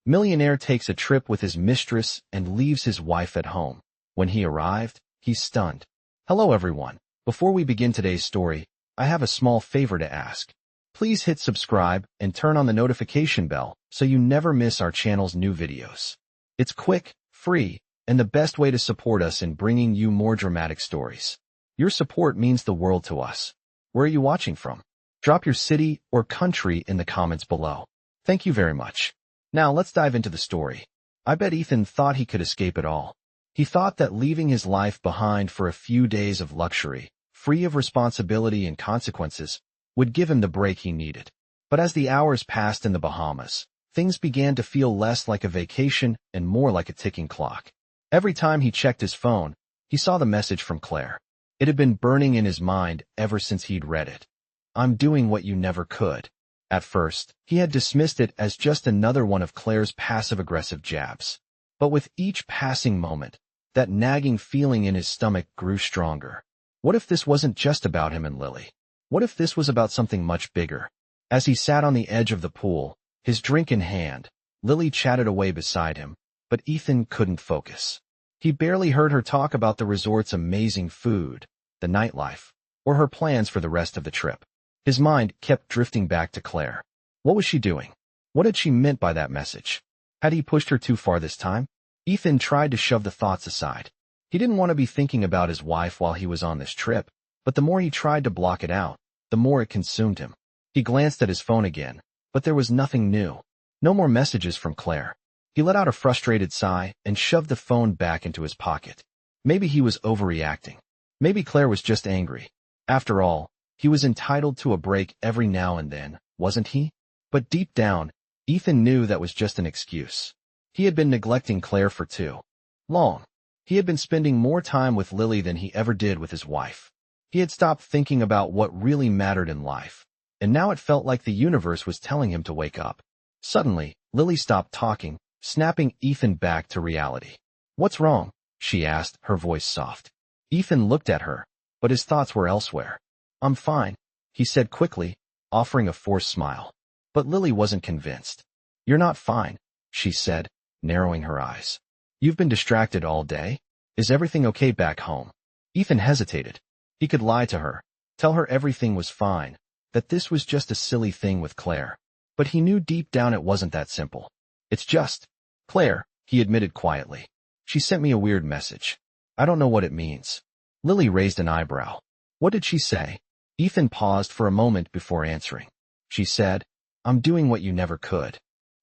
Millionaire takes a trip with his mistress and leaves his wife at home. When he arrived, he's stunned. Hello everyone. Before we begin today's story, I have a small favor to ask. Please hit subscribe and turn on the notification bell so you never miss our channel's new videos. It's quick, free, and the best way to support us in bringing you more dramatic stories. Your support means the world to us. Where are you watching from? Drop your city or country in the comments below. Thank you very much. Now let's dive into the story. I bet Ethan thought he could escape it all. He thought that leaving his life behind for a few days of luxury, free of responsibility and consequences, would give him the break he needed. But as the hours passed in the Bahamas, things began to feel less like a vacation and more like a ticking clock. Every time he checked his phone, he saw the message from Claire. It had been burning in his mind ever since he'd read it. "I'm doing what you never could." At first, he had dismissed it as just another one of Claire's passive-aggressive jabs. But with each passing moment, that nagging feeling in his stomach grew stronger. What if this wasn't just about him and Lily? What if this was about something much bigger? As he sat on the edge of the pool, his drink in hand, Lily chatted away beside him, but Ethan couldn't focus. He barely heard her talk about the resort's amazing food, the nightlife, or her plans for the rest of the trip. His mind kept drifting back to Claire. What was she doing? What had she meant by that message? Had he pushed her too far this time? Ethan tried to shove the thoughts aside. He didn't want to be thinking about his wife while he was on this trip, but the more he tried to block it out, the more it consumed him. He glanced at his phone again, but there was nothing new. No more messages from Claire. He let out a frustrated sigh and shoved the phone back into his pocket. Maybe he was overreacting. Maybe Claire was just angry. After all, he was entitled to a break every now and then, wasn't he? But deep down, Ethan knew that was just an excuse. He had been neglecting Claire for too long. He had been spending more time with Lily than he ever did with his wife. He had stopped thinking about what really mattered in life, and now it felt like the universe was telling him to wake up. Suddenly, Lily stopped talking, snapping Ethan back to reality. "What's wrong?" she asked, her voice soft. Ethan looked at her, but his thoughts were elsewhere. "I'm fine," he said quickly, offering a forced smile. But Lily wasn't convinced. "You're not fine," she said, narrowing her eyes. "You've been distracted all day. Is everything okay back home?" Ethan hesitated. He could lie to her, tell her everything was fine, that this was just a silly thing with Claire. But he knew deep down it wasn't that simple. "It's just Claire," he admitted quietly. "She sent me a weird message. I don't know what it means." Lily raised an eyebrow. "What did she say?" Ethan paused for a moment before answering. "She said, 'I'm doing what you never could.'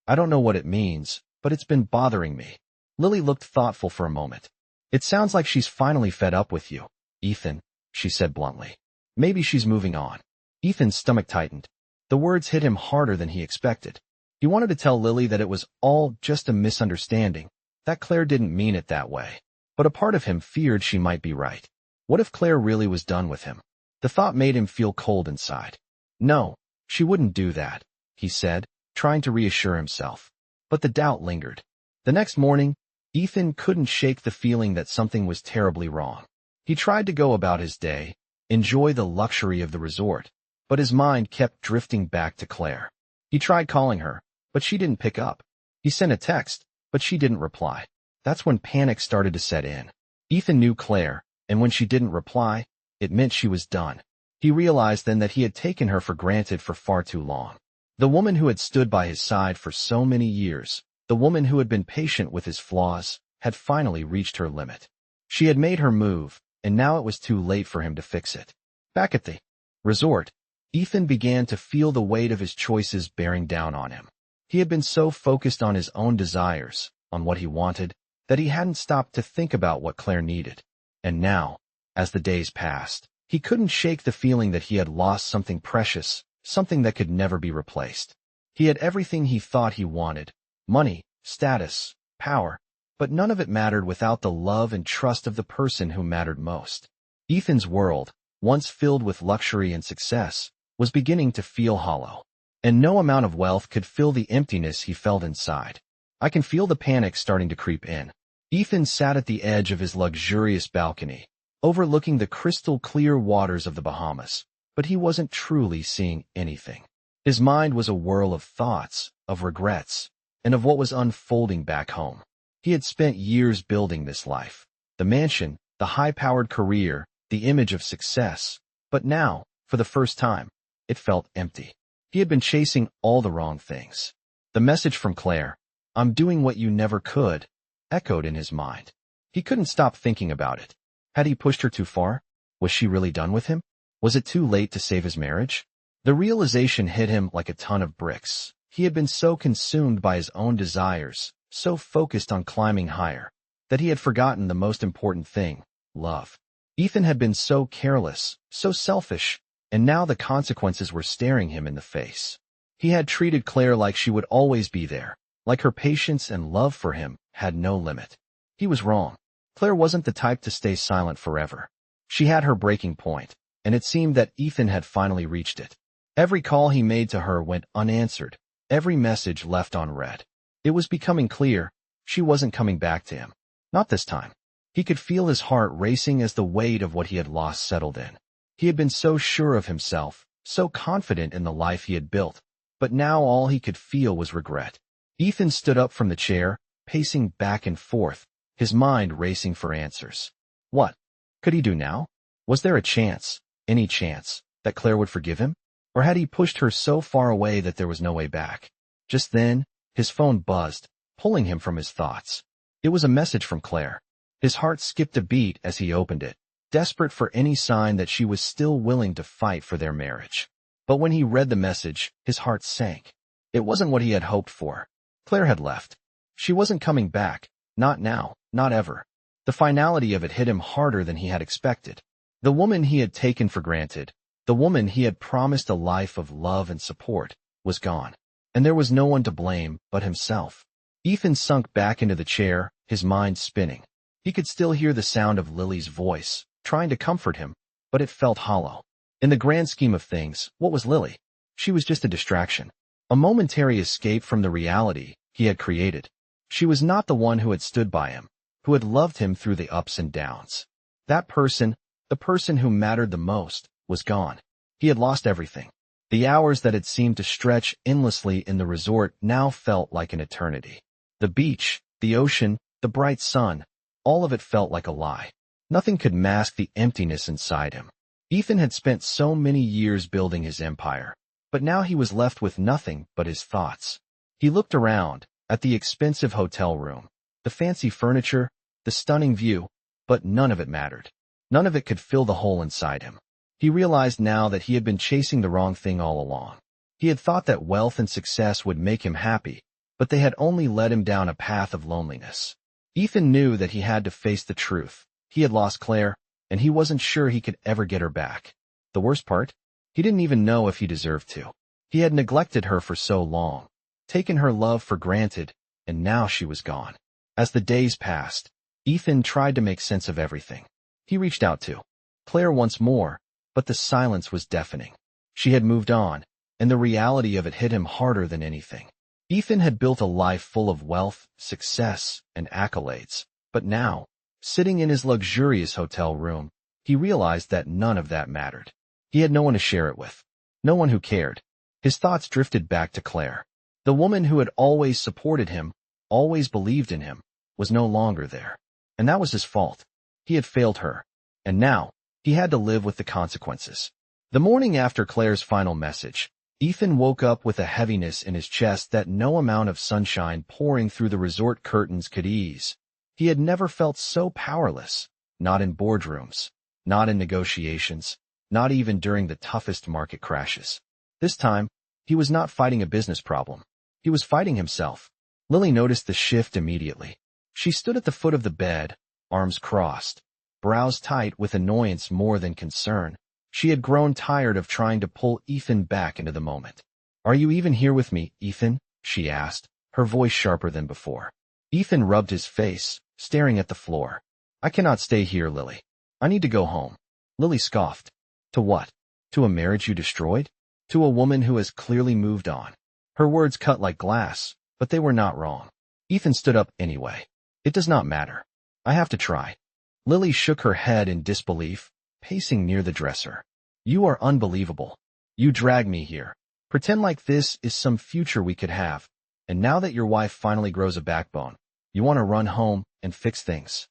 I don't know what it means, but it's been bothering me." Lily looked thoughtful for a moment. "It sounds like she's finally fed up with you, Ethan," she said bluntly. "Maybe she's moving on." Ethan's stomach tightened. The words hit him harder than he expected. He wanted to tell Lily that it was all just a misunderstanding, that Claire didn't mean it that way. But a part of him feared she might be right. What if Claire really was done with him? The thought made him feel cold inside. "No, she wouldn't do that," he said, trying to reassure himself. But the doubt lingered. The next morning, Ethan couldn't shake the feeling that something was terribly wrong. He tried to go about his day, enjoy the luxury of the resort, but his mind kept drifting back to Claire. He tried calling her, but she didn't pick up. He sent a text, but she didn't reply. That's when panic started to set in. Ethan knew Claire, and when she didn't reply, it meant she was done. He realized then that he had taken her for granted for far too long. The woman who had stood by his side for so many years, the woman who had been patient with his flaws, had finally reached her limit. She had made her move, and now it was too late for him to fix it. Back at the resort, Ethan began to feel the weight of his choices bearing down on him. He had been so focused on his own desires, on what he wanted, that he hadn't stopped to think about what Claire needed. And now, as the days passed, he couldn't shake the feeling that he had lost something precious, something that could never be replaced. He had everything he thought he wanted: money, status, power, but none of it mattered without the love and trust of the person who mattered most. Ethan's world, once filled with luxury and success, was beginning to feel hollow, and no amount of wealth could fill the emptiness he felt inside. I can feel the panic starting to creep in. Ethan sat at the edge of his luxurious balcony, overlooking the crystal-clear waters of the Bahamas, but he wasn't truly seeing anything. His mind was a whirl of thoughts, of regrets, and of what was unfolding back home. He had spent years building this life. The mansion, the high-powered career, the image of success. But now, for the first time, it felt empty. He had been chasing all the wrong things. The message from Claire, "I'm doing what you never could," echoed in his mind. He couldn't stop thinking about it. Had he pushed her too far? Was she really done with him? Was it too late to save his marriage? The realization hit him like a ton of bricks. He had been so consumed by his own desires, so focused on climbing higher, that he had forgotten the most important thing, love. Ethan had been so careless, so selfish, and now the consequences were staring him in the face. He had treated Claire like she would always be there, like her patience and love for him had no limit. He was wrong. Claire wasn't the type to stay silent forever. She had her breaking point, and it seemed that Ethan had finally reached it. Every call he made to her went unanswered, every message left unread. It was becoming clear, she wasn't coming back to him. Not this time. He could feel his heart racing as the weight of what he had lost settled in. He had been so sure of himself, so confident in the life he had built, but now all he could feel was regret. Ethan stood up from the chair, pacing back and forth, his mind racing for answers. What could he do now? Was there a chance, any chance, that Claire would forgive him? Or had he pushed her so far away that there was no way back? Just then, his phone buzzed, pulling him from his thoughts. It was a message from Claire. His heart skipped a beat as he opened it, desperate for any sign that she was still willing to fight for their marriage. But when he read the message, his heart sank. It wasn't what he had hoped for. Claire had left. She wasn't coming back, not now, not ever. The finality of it hit him harder than he had expected. The woman he had taken for granted, the woman he had promised a life of love and support, was gone. And there was no one to blame but himself. Ethan sunk back into the chair, his mind spinning. He could still hear the sound of Lily's voice, trying to comfort him, but it felt hollow. In the grand scheme of things, what was Lily? She was just a distraction, a momentary escape from the reality he had created. She was not the one who had stood by him, who had loved him through the ups and downs. That person, the person who mattered the most, was gone. He had lost everything. The hours that had seemed to stretch endlessly in the resort now felt like an eternity. The beach, the ocean, the bright sun, all of it felt like a lie. Nothing could mask the emptiness inside him. Ethan had spent so many years building his empire, but now he was left with nothing but his thoughts. He looked around, at the expensive hotel room, the fancy furniture, the stunning view, but none of it mattered. None of it could fill the hole inside him. He realized now that he had been chasing the wrong thing all along. He had thought that wealth and success would make him happy, but they had only led him down a path of loneliness. Ethan knew that he had to face the truth. He had lost Claire, and he wasn't sure he could ever get her back. The worst part? He didn't even know if he deserved to. He had neglected her for so long, taken her love for granted, and now she was gone. As the days passed, Ethan tried to make sense of everything. He reached out to Claire once more, but the silence was deafening. She had moved on, and the reality of it hit him harder than anything. Ethan had built a life full of wealth, success, and accolades, but now, sitting in his luxurious hotel room, he realized that none of that mattered. He had no one to share it with, no one who cared. His thoughts drifted back to Claire. The woman who had always supported him, always believed in him, was no longer there. And that was his fault. He had failed her. And now, he had to live with the consequences. The morning after Claire's final message, Ethan woke up with a heaviness in his chest that no amount of sunshine pouring through the resort curtains could ease. He had never felt so powerless, not in boardrooms, not in negotiations, not even during the toughest market crashes. This time, he was not fighting a business problem. He was fighting himself. Lily noticed the shift immediately. She stood at the foot of the bed, arms crossed, brows tight with annoyance more than concern. She had grown tired of trying to pull Ethan back into the moment. "Are you even here with me, Ethan?" she asked, her voice sharper than before. Ethan rubbed his face, staring at the floor. "I cannot stay here, Lily. I need to go home." Lily scoffed. "To what? To a marriage you destroyed? To a woman who has clearly moved on?" Her words cut like glass, but they were not wrong. Ethan stood up anyway. "It does not matter. I have to try." Lily shook her head in disbelief, pacing near the dresser. "You are unbelievable. You drag me here. Pretend like this is some future we could have. And now that your wife finally grows a backbone, you want to run home and fix things.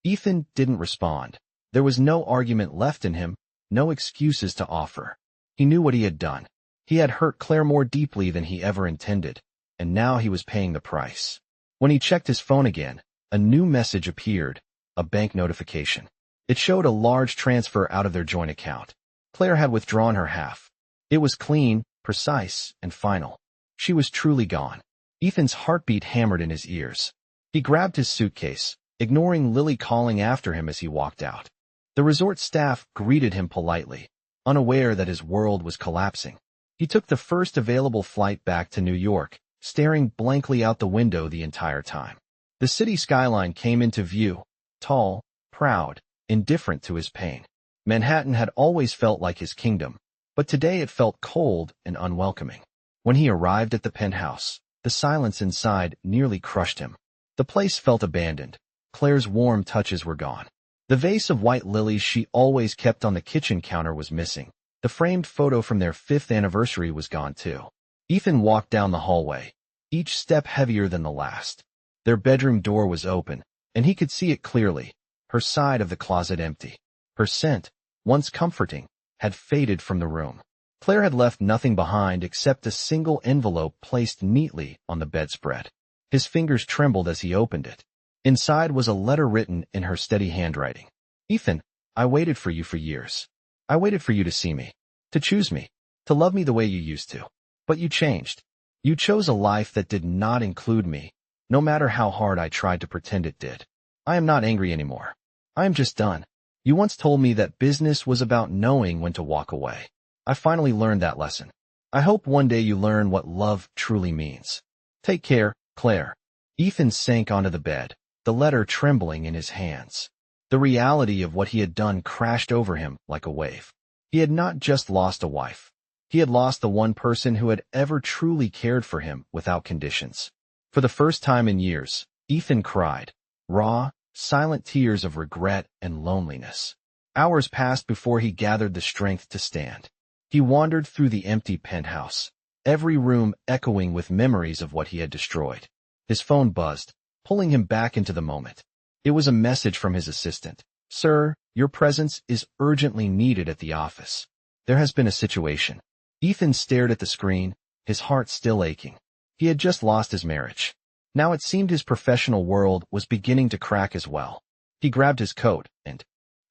Ethan didn't respond. There was no argument left in him, no excuses to offer. He knew what he had done. He had hurt Claire more deeply than he ever intended, and now he was paying the price. When he checked his phone again, a new message appeared, a bank notification. It showed a large transfer out of their joint account. Claire had withdrawn her half. It was clean, precise, and final. She was truly gone. Ethan's heartbeat hammered in his ears. He grabbed his suitcase, ignoring Lily calling after him as he walked out. The resort staff greeted him politely, unaware that his world was collapsing. He took the first available flight back to New York, staring blankly out the window the entire time. The city skyline came into view, tall, proud, indifferent to his pain. Manhattan had always felt like his kingdom, but today it felt cold and unwelcoming. When he arrived at the penthouse, the silence inside nearly crushed him. The place felt abandoned. Claire's warm touches were gone. The vase of white lilies she always kept on the kitchen counter was missing. The framed photo from their 5th anniversary was gone too. Ethan walked down the hallway, each step heavier than the last. Their bedroom door was open, and he could see it clearly, her side of the closet empty. Her scent, once comforting, had faded from the room. Claire had left nothing behind except a single envelope placed neatly on the bedspread. His fingers trembled as he opened it. Inside was a letter written in her steady handwriting. Ethan, I waited for you for years. I waited for you to see me, to choose me, to love me the way you used to. But you changed. You chose a life that did not include me, no matter how hard I tried to pretend it did. I am not angry anymore. I am just done. You once told me that business was about knowing when to walk away. I finally learned that lesson. I hope one day you learn what love truly means. Take care, Claire. Ethan sank onto the bed, the letter trembling in his hands. The reality of what he had done crashed over him like a wave. He had not just lost a wife. He had lost the one person who had ever truly cared for him without conditions. For the first time in years, Ethan cried, raw, silent tears of regret and loneliness. Hours passed before he gathered the strength to stand. He wandered through the empty penthouse, every room echoing with memories of what he had destroyed. His phone buzzed, pulling him back into the moment. It was a message from his assistant. Sir, your presence is urgently needed at the office. There has been a situation. Ethan stared at the screen, his heart still aching. He had just lost his marriage. Now it seemed his professional world was beginning to crack as well. He grabbed his coat and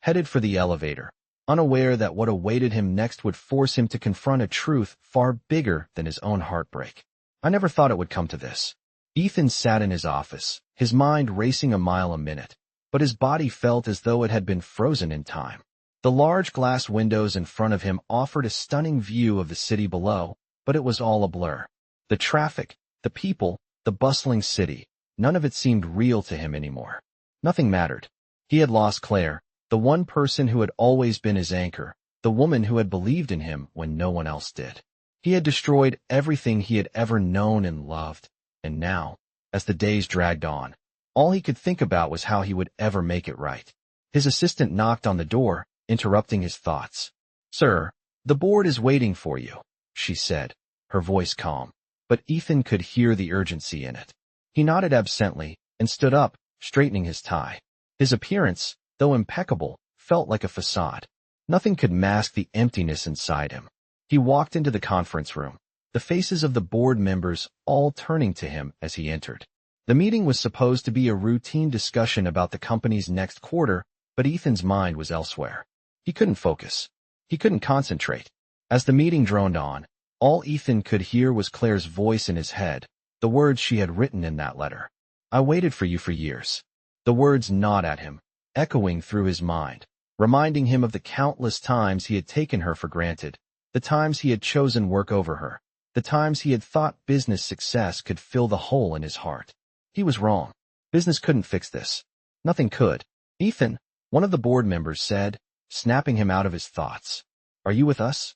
headed for the elevator, unaware that what awaited him next would force him to confront a truth far bigger than his own heartbreak. I never thought it would come to this. Ethan sat in his office, his mind racing a mile a minute, but his body felt as though it had been frozen in time. The large glass windows in front of him offered a stunning view of the city below, but it was all a blur. The traffic, the people, the bustling city, none of it seemed real to him anymore. Nothing mattered. He had lost Claire, the one person who had always been his anchor, the woman who had believed in him when no one else did. He had destroyed everything he had ever known and loved, and now, as the days dragged on, all he could think about was how he would ever make it right. His assistant knocked on the door, interrupting his thoughts. Sir, the board is waiting for you, she said, her voice calm, but Ethan could hear the urgency in it. He nodded absently and stood up, straightening his tie. His appearance, though impeccable, felt like a facade. Nothing could mask the emptiness inside him. He walked into the conference room, the faces of the board members all turning to him as he entered. The meeting was supposed to be a routine discussion about the company's next quarter, but Ethan's mind was elsewhere. He couldn't focus. He couldn't concentrate. As the meeting droned on, all Ethan could hear was Claire's voice in his head, the words she had written in that letter. I waited for you for years. The words gnawed at him, echoing through his mind, reminding him of the countless times he had taken her for granted, the times he had chosen work over her, the times he had thought business success could fill the hole in his heart. He was wrong. Business couldn't fix this. Nothing could. Ethan, one of the board members said, snapping him out of his thoughts. Are you with us?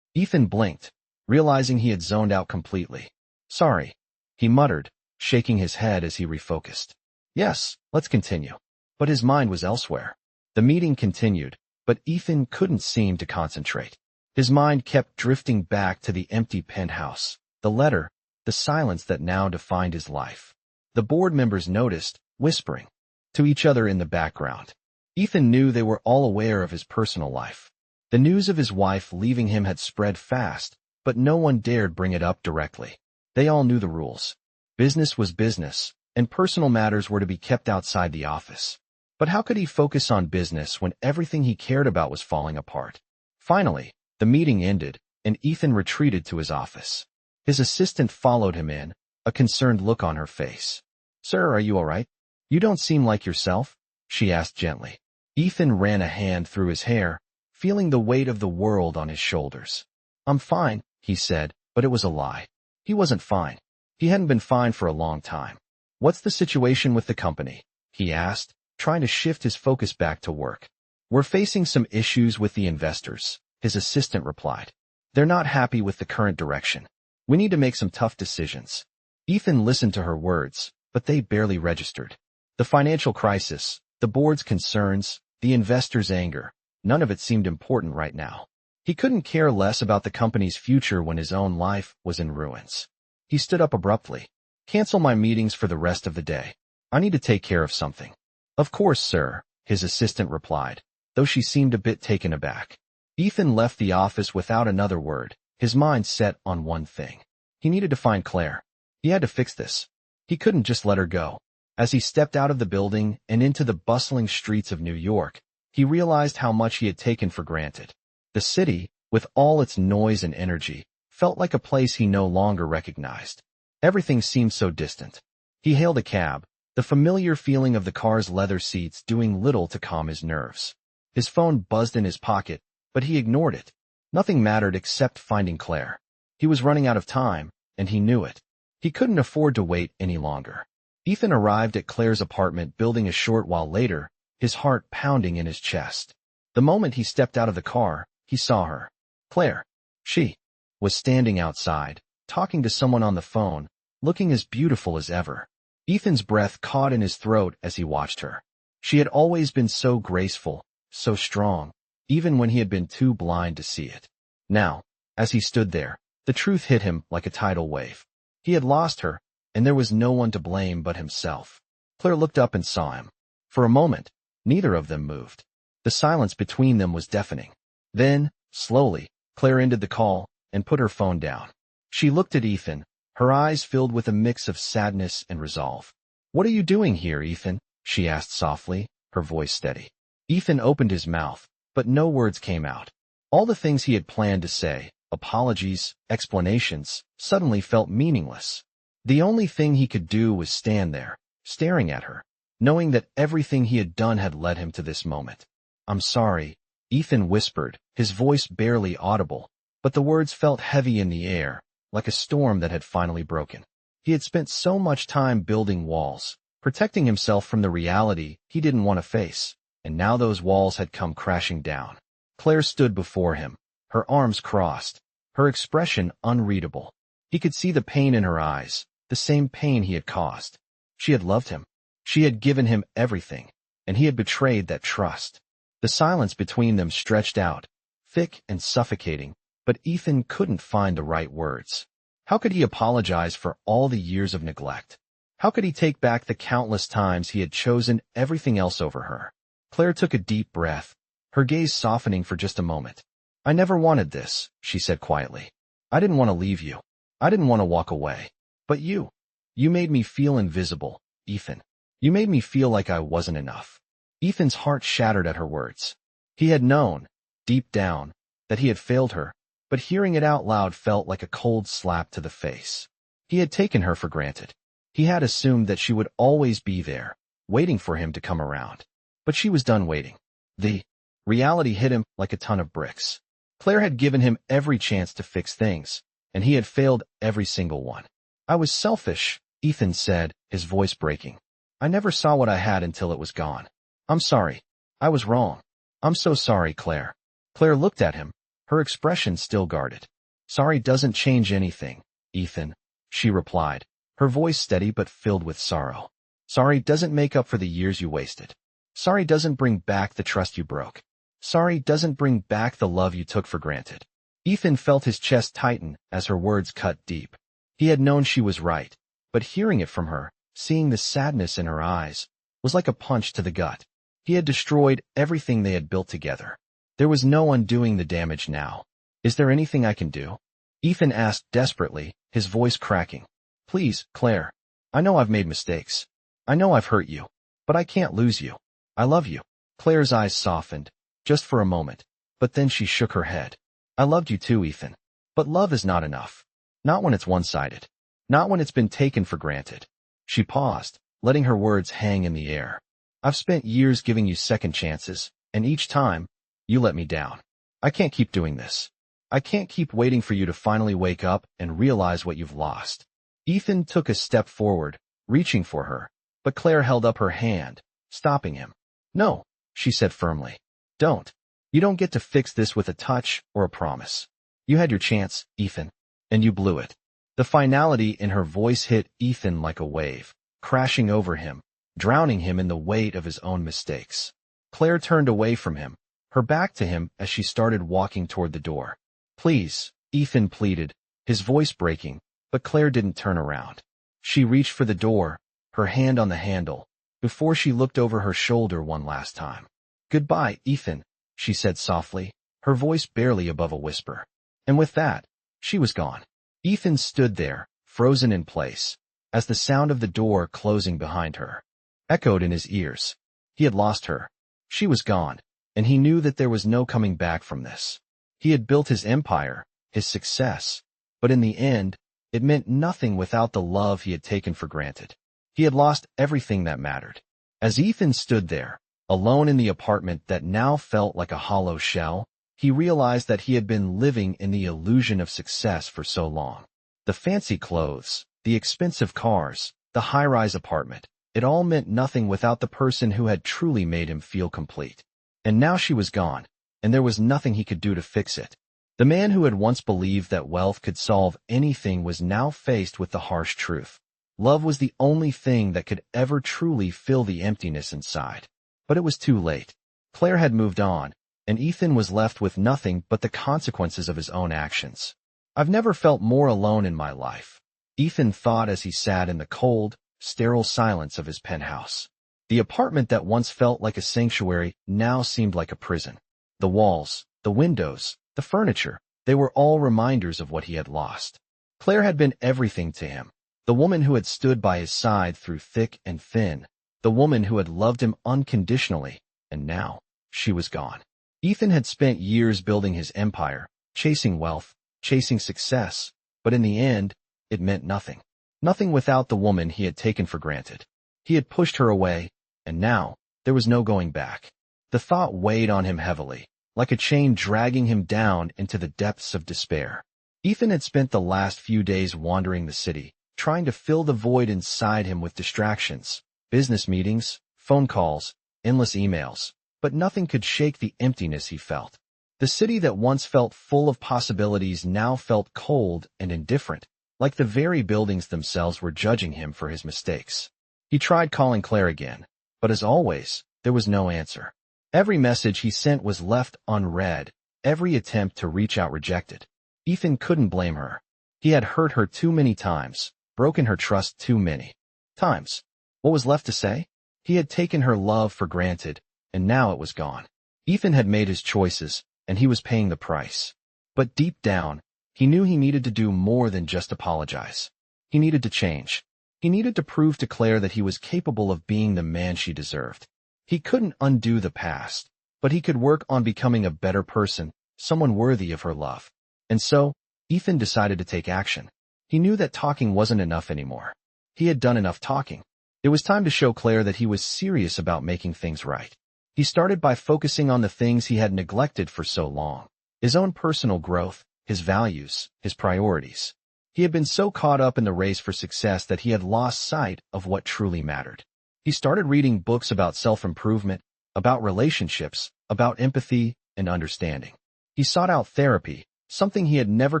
Ethan blinked, realizing he had zoned out completely. Sorry, he muttered, shaking his head as he refocused. Yes, let's continue. But his mind was elsewhere. The meeting continued, but Ethan couldn't seem to concentrate. His mind kept drifting back to the empty penthouse, the letter, the the silence that now defined his life. The board members noticed, whispering to each other in the background. Ethan knew they were all aware of his personal life. The news of his wife leaving him had spread fast, but no one dared bring it up directly. They all knew the rules. Business was business, and personal matters were to be kept outside the office. But how could he focus on business when everything he cared about was falling apart? Finally, the meeting ended, and Ethan retreated to his office. His assistant followed him in, a concerned look on her face. "Sir, are you all right? You don't seem like yourself," she asked gently. Ethan ran a hand through his hair, feeling the weight of the world on his shoulders. "I'm fine," he said, but it was a lie. He wasn't fine. He hadn't been fine for a long time. "What's the situation with the company?" he asked, trying to shift his focus back to work. "We're facing some issues with the investors," his assistant replied. "They're not happy with the current direction. We need to make some tough decisions." Ethan listened to her words, but they barely registered. The financial crisis, the board's concerns, the investors' anger, none of it seemed important right now. He couldn't care less about the company's future when his own life was in ruins. He stood up abruptly. "Cancel my meetings for the rest of the day. I need to take care of something." "Of course, sir," his assistant replied, though she seemed a bit taken aback. Ethan left the office without another word, his mind set on one thing. He needed to find Claire. He had to fix this. He couldn't just let her go. As he stepped out of the building and into the bustling streets of New York, he realized how much he had taken for granted. The city, with all its noise and energy, felt like a place he no longer recognized. Everything seemed so distant. He hailed a cab, the familiar feeling of the car's leather seats doing little to calm his nerves. His phone buzzed in his pocket, but he ignored it. Nothing mattered except finding Claire. He was running out of time, and he knew it. He couldn't afford to wait any longer. Ethan arrived at Claire's apartment building a short while later, his heart pounding in his chest. The moment he stepped out of the car, he saw her. Claire. She was standing outside, talking to someone on the phone, looking as beautiful as ever. Ethan's breath caught in his throat as he watched her. She had always been so graceful, so strong, even when he had been too blind to see it. Now, as he stood there, the truth hit him like a tidal wave. He had lost her, and there was no one to blame but himself. Claire looked up and saw him. For a moment, neither of them moved. The silence between them was deafening. Then, slowly, Claire ended the call and put her phone down. She looked at Ethan, her eyes filled with a mix of sadness and resolve. "What are you doing here, Ethan?" she asked softly, her voice steady. Ethan opened his mouth, but no words came out. All the things he had planned to say, apologies, explanations, suddenly felt meaningless. The only thing he could do was stand there, staring at her, knowing that everything he had done had led him to this moment. "I'm sorry," Ethan whispered, his voice barely audible, but the words felt heavy in the air, like a storm that had finally broken. He had spent so much time building walls, protecting himself from the reality he didn't want to face, and now those walls had come crashing down. Claire stood before him, her arms crossed, her expression unreadable. He could see the pain in her eyes, the same pain he had caused. She had loved him. She had given him everything, and he had betrayed that trust. The silence between them stretched out, thick and suffocating, but Ethan couldn't find the right words. How could he apologize for all the years of neglect? How could he take back the countless times he had chosen everything else over her? Claire took a deep breath, her gaze softening for just a moment. "I never wanted this," she said quietly. "I didn't want to leave you. I didn't want to walk away. But you made me feel invisible, Ethan. You made me feel like I wasn't enough." Ethan's heart shattered at her words. He had known, deep down, that he had failed her, but hearing it out loud felt like a cold slap to the face. He had taken her for granted. He had assumed that she would always be there, waiting for him to come around. But she was done waiting. The reality hit him like a ton of bricks. Claire had given him every chance to fix things, and he had failed every single one. "I was selfish," Ethan said, his voice breaking. "I never saw what I had until it was gone. I'm sorry. I was wrong. I'm so sorry, Claire." Claire looked at him, her expression still guarded. "Sorry doesn't change anything, Ethan," she replied, her voice steady but filled with sorrow. "Sorry doesn't make up for the years you wasted. Sorry doesn't bring back the trust you broke. Sorry doesn't bring back the love you took for granted." Ethan felt his chest tighten as her words cut deep. He had known she was right, but hearing it from her, seeing the sadness in her eyes, was like a punch to the gut. He had destroyed everything they had built together. There was no undoing the damage now. Is there anything I can do? Ethan asked desperately, his voice cracking. Please, Claire. I know I've made mistakes. I know I've hurt you. But I can't lose you. I love you. Claire's eyes softened, just for a moment, but then she shook her head. I loved you too, Ethan. But love is not enough. Not when it's one-sided. Not when it's been taken for granted. She paused, letting her words hang in the air. I've spent years giving you second chances, and each time, you let me down. I can't keep doing this. I can't keep waiting for you to finally wake up and realize what you've lost. Ethan took a step forward, reaching for her, but Claire held up her hand, stopping him. No, she said firmly. Don't. You don't get to fix this with a touch or a promise. You had your chance, Ethan, and you blew it. The finality in her voice hit Ethan like a wave, crashing over him, drowning him in the weight of his own mistakes. Claire turned away from him, her back to him as she started walking toward the door. Please, Ethan pleaded, his voice breaking, but Claire didn't turn around. She reached for the door, her hand on the handle, before she looked over her shoulder one last time. Goodbye, Ethan, she said softly, her voice barely above a whisper. And with that, she was gone. Ethan stood there, frozen in place, as the sound of the door closing behind her echoed in his ears. He had lost her. She was gone, and he knew that there was no coming back from this. He had built his empire, his success, but in the end, it meant nothing without the love he had taken for granted. He had lost everything that mattered. As Ethan stood there, alone in the apartment that now felt like a hollow shell, he realized that he had been living in the illusion of success for so long. The fancy clothes, the expensive cars, the high-rise apartment, it all meant nothing without the person who had truly made him feel complete. And now she was gone, and there was nothing he could do to fix it. The man who had once believed that wealth could solve anything was now faced with the harsh truth. Love was the only thing that could ever truly fill the emptiness inside. But it was too late. Claire had moved on, and Ethan was left with nothing but the consequences of his own actions. I've never felt more alone in my life, Ethan thought as he sat in the cold, sterile silence of his penthouse. The apartment that once felt like a sanctuary now seemed like a prison. The walls, the windows, the furniture, they were all reminders of what he had lost. Claire had been everything to him, the woman who had stood by his side through thick and thin, the woman who had loved him unconditionally, and now, she was gone. Ethan had spent years building his empire, chasing wealth, chasing success, but in the end, it meant nothing. Nothing without the woman he had taken for granted. He had pushed her away, and now, there was no going back. The thought weighed on him heavily, like a chain dragging him down into the depths of despair. Ethan had spent the last few days wandering the city, trying to fill the void inside him with distractions, business meetings, phone calls, endless emails, but nothing could shake the emptiness he felt. The city that once felt full of possibilities now felt cold and indifferent, like the very buildings themselves were judging him for his mistakes. He tried calling Claire again, but as always, there was no answer. Every message he sent was left unread, every attempt to reach out rejected. Ethan couldn't blame her. He had hurt her too many times, broken her trust too many times. What was left to say? He had taken her love for granted, and now it was gone. Ethan had made his choices, and he was paying the price. But deep down, he knew he needed to do more than just apologize. He needed to change. He needed to prove to Claire that he was capable of being the man she deserved. He couldn't undo the past, but he could work on becoming a better person, someone worthy of her love. And so, Ethan decided to take action. He knew that talking wasn't enough anymore. He had done enough talking. It was time to show Claire that he was serious about making things right. He started by focusing on the things he had neglected for so long. His own personal growth, his values, his priorities. He had been so caught up in the race for success that he had lost sight of what truly mattered. He started reading books about self-improvement, about relationships, about empathy and understanding. He sought out therapy, something he had never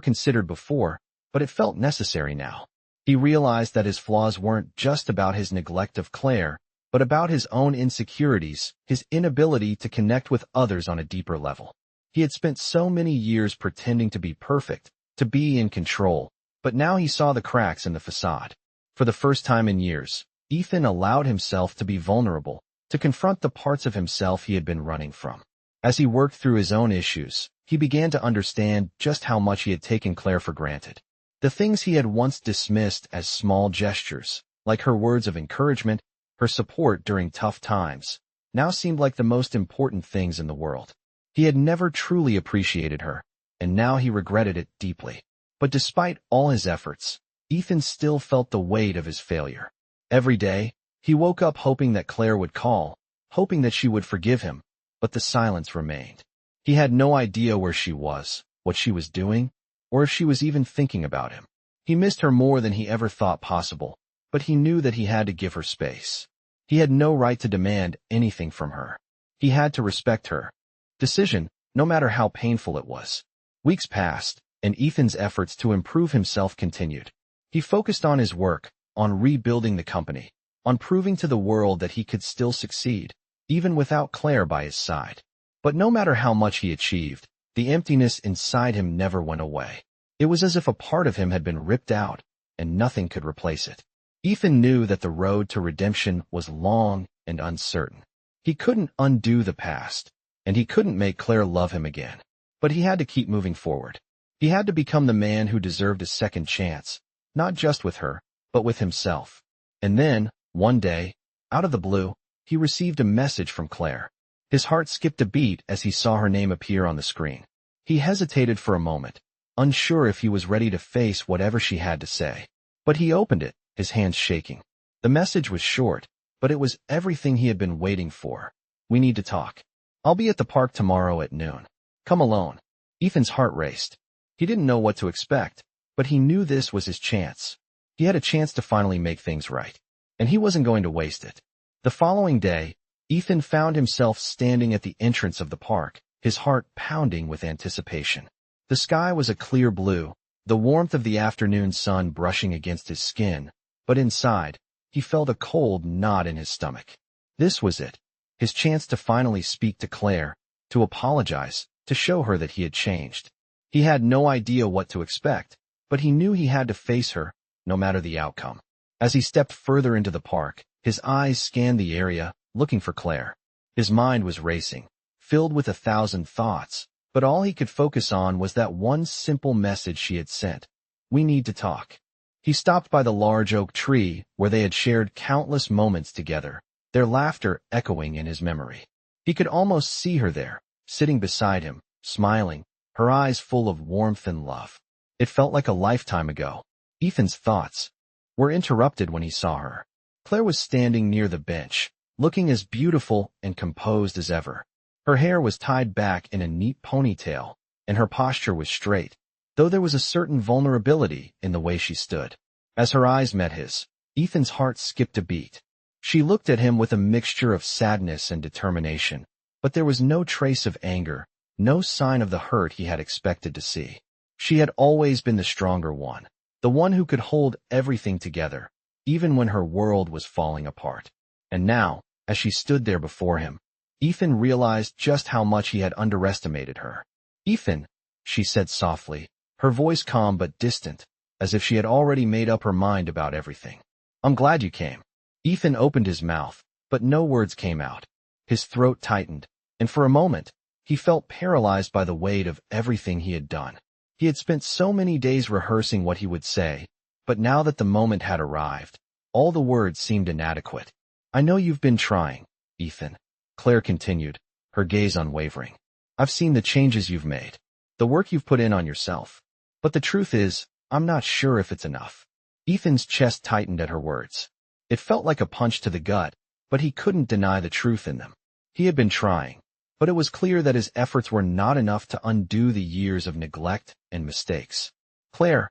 considered before, but it felt necessary now. He realized that his flaws weren't just about his neglect of Claire, but about his own insecurities, his inability to connect with others on a deeper level. He had spent so many years pretending to be perfect, to be in control, But now he saw the cracks in the facade. For the first time in years, Ethan allowed himself to be vulnerable, to confront the parts of himself he had been running from. As he worked through his own issues, he began to understand just how much he had taken Claire for granted. The things he had once dismissed as small gestures, like her words of encouragement, her support during tough times, now seemed like the most important things in the world. He had never truly appreciated her, and now he regretted it deeply. But despite all his efforts, Ethan still felt the weight of his failure. Every day, he woke up hoping that Claire would call, hoping that she would forgive him, but the silence remained. He had no idea where she was, what she was doing, or if she was even thinking about him. He missed her more than he ever thought possible, but he knew that he had to give her space. He had no right to demand anything from her. He had to respect her decision, no matter how painful it was. Weeks passed, and Ethan's efforts to improve himself continued. He focused on his work, on rebuilding the company, on proving to the world that he could still succeed, even without Claire by his side. But no matter how much he achieved, the emptiness inside him never went away. It was as if a part of him had been ripped out, and nothing could replace it. Ethan knew that the road to redemption was long and uncertain. He couldn't undo the past, and he couldn't make Claire love him again. But he had to keep moving forward. He had to become the man who deserved a second chance, not just with her, but with himself. And then, one day, out of the blue, he received a message from Claire. His heart skipped a beat as he saw her name appear on the screen. He hesitated for a moment, unsure if he was ready to face whatever she had to say. But he opened it, his hands shaking. The message was short, but it was everything he had been waiting for. "We need to talk. I'll be at the park tomorrow at noon. Come alone." Ethan's heart raced. He didn't know what to expect, but he knew this was his chance. He had a chance to finally make things right, and he wasn't going to waste it. The following day, Ethan found himself standing at the entrance of the park, his heart pounding with anticipation. The sky was a clear blue, the warmth of the afternoon sun brushing against his skin, but inside, he felt a cold knot in his stomach. This was it, his chance to finally speak to Claire, to apologize, to show her that he had changed. He had no idea what to expect, but he knew he had to face her, no matter the outcome. As he stepped further into the park, his eyes scanned the area, looking for Claire. His mind was racing, filled with 1,000 thoughts, but all he could focus on was that one simple message she had sent. "We need to talk." He stopped by the large oak tree where they had shared countless moments together, their laughter echoing in his memory. He could almost see her there, sitting beside him, smiling, her eyes full of warmth and love. It felt like a lifetime ago. Ethan's thoughts were interrupted when he saw her. Claire was standing near the bench, looking as beautiful and composed as ever. Her hair was tied back in a neat ponytail, and her posture was straight, though there was a certain vulnerability in the way she stood. As her eyes met his, Ethan's heart skipped a beat. She looked at him with a mixture of sadness and determination, but there was no trace of anger, no sign of the hurt he had expected to see. She had always been the stronger one, the one who could hold everything together, even when her world was falling apart. And now, as she stood there before him, Ethan realized just how much he had underestimated her. "Ethan," she said softly, her voice calm but distant, as if she had already made up her mind about everything. "I'm glad you came." Ethan opened his mouth, but no words came out. His throat tightened, and for a moment, he felt paralyzed by the weight of everything he had done. He had spent so many days rehearsing what he would say, but now that the moment had arrived, all the words seemed inadequate. "I know you've been trying, Ethan," Claire continued, her gaze unwavering. "I've seen the changes you've made, the work you've put in on yourself. But the truth is, I'm not sure if it's enough." Ethan's chest tightened at her words. It felt like a punch to the gut, but he couldn't deny the truth in them. He had been trying, but it was clear that his efforts were not enough to undo the years of neglect and mistakes. "Claire,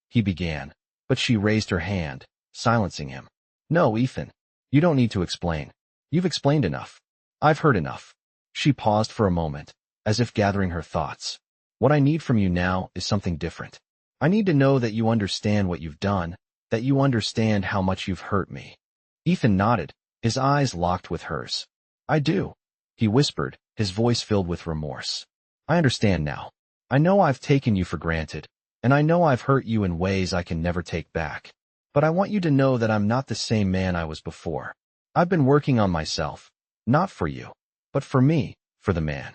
he began, but she raised her hand, silencing him. "No, Ethan, you don't need to explain. You've explained enough. I've heard enough." She paused for a moment, as if gathering her thoughts. "What I need from you now is something different. I need to know that you understand what you've done, that you understand how much you've hurt me." Ethan nodded, his eyes locked with hers. "I do," he whispered, his voice filled with remorse. "I understand now. I know I've taken you for granted, and I know I've hurt you in ways I can never take back. But I want you to know that I'm not the same man I was before. I've been working on myself, not for you, but for me, for the man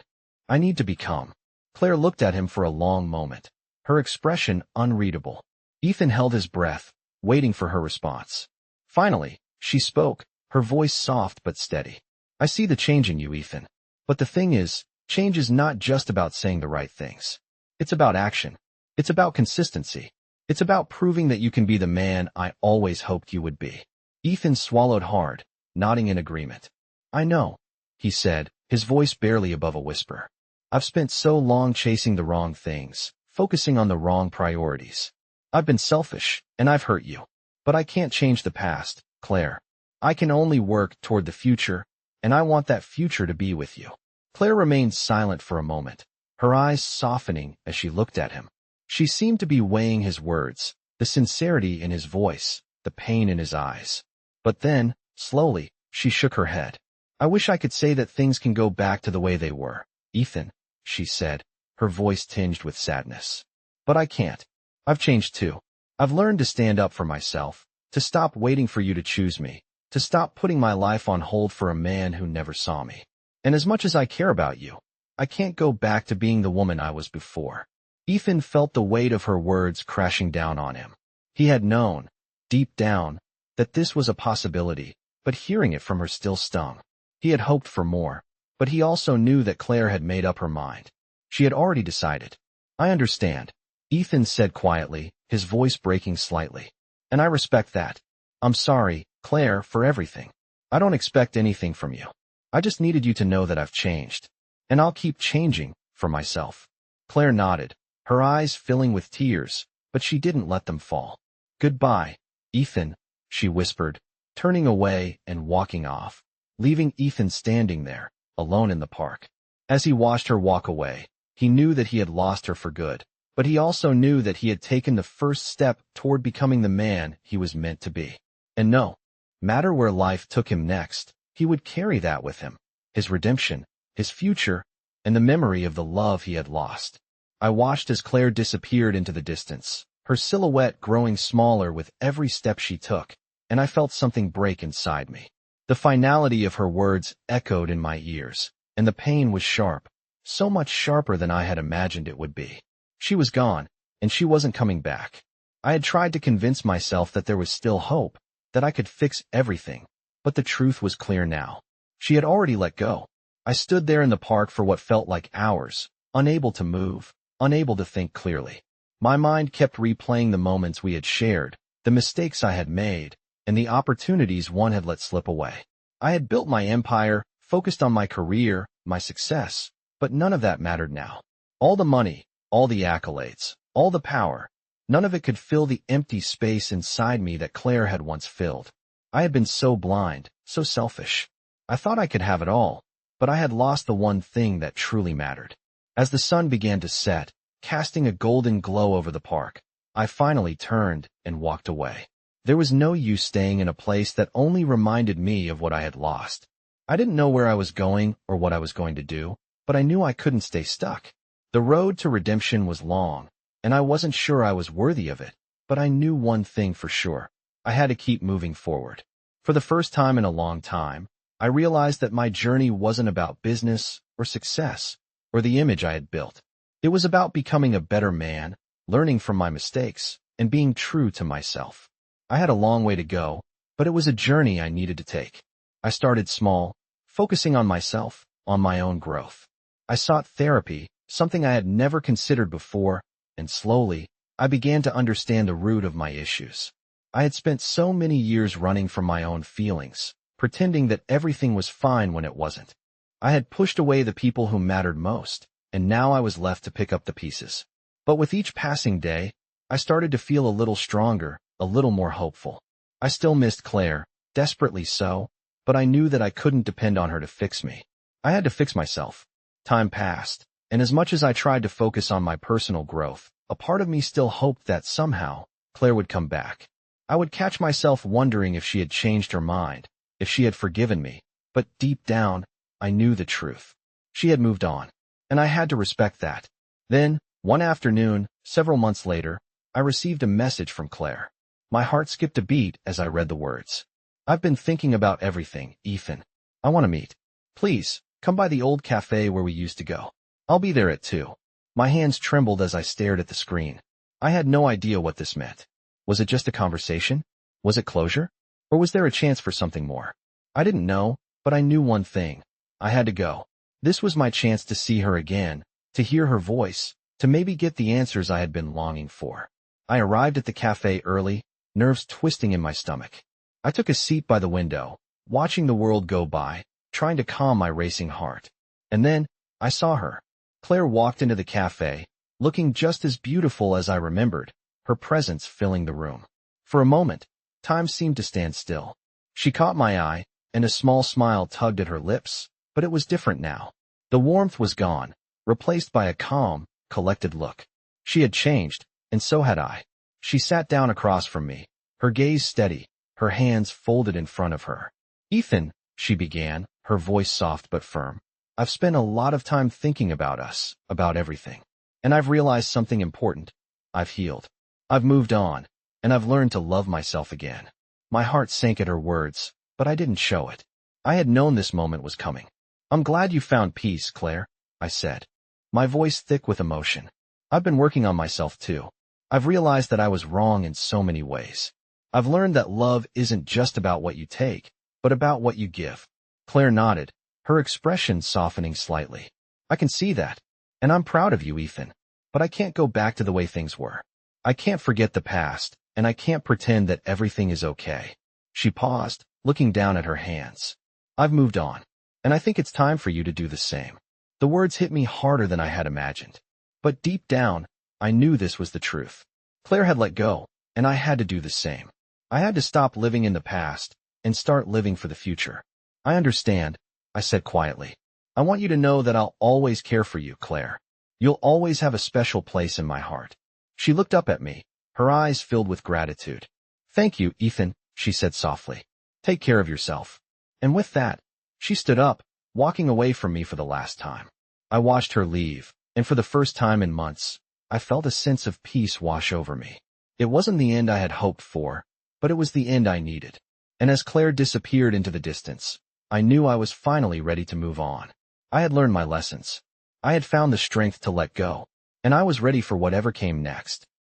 I need to become." Claire looked at him for a long moment, her expression unreadable. Ethan held his breath, waiting for her response. Finally, she spoke, her voice soft but steady. "I see the change in you, Ethan. But the thing is, change is not just about saying the right things. It's about action. It's about consistency. It's about proving that you can be the man I always hoped you would be." Ethan swallowed hard, nodding in agreement. "I know," he said, his voice barely above a whisper. "I've spent so long chasing the wrong things, focusing on the wrong priorities. I've been selfish, and I've hurt you. But I can't change the past, Claire. I can only work toward the future, and I want that future to be with you." Claire remained silent for a moment, her eyes softening as she looked at him. She seemed to be weighing his words, the sincerity in his voice, the pain in his eyes. But then, slowly, she shook her head. "I wish I could say that things can go back to the way they were, Ethan," she said, her voice tinged with sadness. "But I can't. I've changed too. I've learned to stand up for myself, to stop waiting for you to choose me, to stop putting my life on hold for a man who never saw me. And as much as I care about you, I can't go back to being the woman I was before." Ethan felt the weight of her words crashing down on him. He had known, deep down, that this was a possibility, but hearing it from her still stung. He had hoped for more, but he also knew that Claire had made up her mind. She had already decided. "I understand," Ethan said quietly, his voice breaking slightly. "And I respect that. I'm sorry, Claire, for everything. I don't expect anything from you. I just needed you to know that I've changed. And I'll keep changing, for myself." Claire nodded, her eyes filling with tears, but she didn't let them fall. "Goodbye, Ethan," she whispered, turning away and walking off, leaving Ethan standing there, alone in the park. As he watched her walk away, he knew that he had lost her for good, but he also knew that he had taken the first step toward becoming the man he was meant to be. And no matter where life took him next, he would carry that with him, his redemption, his future, and the memory of the love he had lost. I watched as Claire disappeared into the distance, her silhouette growing smaller with every step she took, and I felt something break inside me. The finality of her words echoed in my ears, and the pain was sharp, so much sharper than I had imagined it would be. She was gone, and she wasn't coming back. I had tried to convince myself that there was still hope, that I could fix everything, but the truth was clear now. She had already let go. I stood there in the park for what felt like hours, unable to move, unable to think clearly. My mind kept replaying the moments we had shared, the mistakes I had made, and the opportunities one had let slip away. I had built my empire, focused on my career, my success, but none of that mattered now. All the money, all the accolades, all the power, none of it could fill the empty space inside me that Claire had once filled. I had been so blind, so selfish. I thought I could have it all, but I had lost the one thing that truly mattered. As the sun began to set, casting a golden glow over the park, I finally turned and walked away. There was no use staying in a place that only reminded me of what I had lost. I didn't know where I was going or what I was going to do, but I knew I couldn't stay stuck. The road to redemption was long, and I wasn't sure I was worthy of it, but I knew one thing for sure. I had to keep moving forward. For the first time in a long time, I realized that my journey wasn't about business or success or the image I had built. It was about becoming a better man, learning from my mistakes, and being true to myself. I had a long way to go, but it was a journey I needed to take. I started small, focusing on myself, on my own growth. I sought therapy, something I had never considered before, and slowly, I began to understand the root of my issues. I had spent so many years running from my own feelings, pretending that everything was fine when it wasn't. I had pushed away the people who mattered most, and now I was left to pick up the pieces. But with each passing day, I started to feel a little stronger, a little more hopeful. I still missed Claire, desperately so, but I knew that I couldn't depend on her to fix me. I had to fix myself. Time passed, and as much as I tried to focus on my personal growth, a part of me still hoped that somehow, Claire would come back. I would catch myself wondering if she had changed her mind, if she had forgiven me, but deep down, I knew the truth. She had moved on, and I had to respect that. Then, One afternoon, several months later, I received a message from Claire. My heart skipped a beat as I read the words. I've been thinking about everything, Ethan. I want to meet. Please, come by the old cafe where we used to go. I'll be there at 2. My hands trembled as I stared at the screen. I had no idea what this meant. Was it just a conversation? Was it closure? Or was there a chance for something more? I didn't know, but I knew one thing. I had to go. This was my chance to see her again, to hear her voice, to maybe get the answers I had been longing for. I arrived at the cafe early, nerves twisting in my stomach. I took a seat by the window, watching the world go by, trying to calm my racing heart. And then, I saw her. Claire walked into the cafe, looking just as beautiful as I remembered, her presence filling the room. For a moment, time seemed to stand still. She caught my eye, and a small smile tugged at her lips, but it was different now. The warmth was gone, replaced by a calm, collected look. She had changed, and so had I. She sat down across from me, her gaze steady, her hands folded in front of her. Ethan, she began, her voice soft but firm. I've spent a lot of time thinking about us, about everything. And I've realized something important. I've healed. I've moved on, and I've learned to love myself again. My heart sank at her words, but I didn't show it. I had known this moment was coming. I'm glad you found peace, Claire, I said, my voice thick with emotion. I've been working on myself too. I've realized that I was wrong in so many ways. I've learned that love isn't just about what you take, but about what you give. Claire nodded, her expression softening slightly. I can see that. And I'm proud of you, Ethan. But I can't go back to the way things were. I can't forget the past, and I can't pretend that everything is okay. She paused, looking down at her hands. I've moved on, and I think it's time for you to do the same. The words hit me harder than I had imagined. But deep down, I knew this was the truth. Claire had let go, and I had to do the same. I had to stop living in the past and start living for the future. I understand, I said quietly. I want you to know that I'll always care for you, Claire. You'll always have a special place in my heart. She looked up at me, her eyes filled with gratitude. Thank you, Ethan, she said softly. Take care of yourself. And with that, she stood up, walking away from me for the last time. I watched her leave, and for the first time in months, I felt a sense of peace wash over me. It wasn't the end I had hoped for, but it was the end I needed. And as Claire disappeared into the distance, I knew I was finally ready to move on. I had learned my lessons. I had found the strength to let go, and I was ready for whatever came next.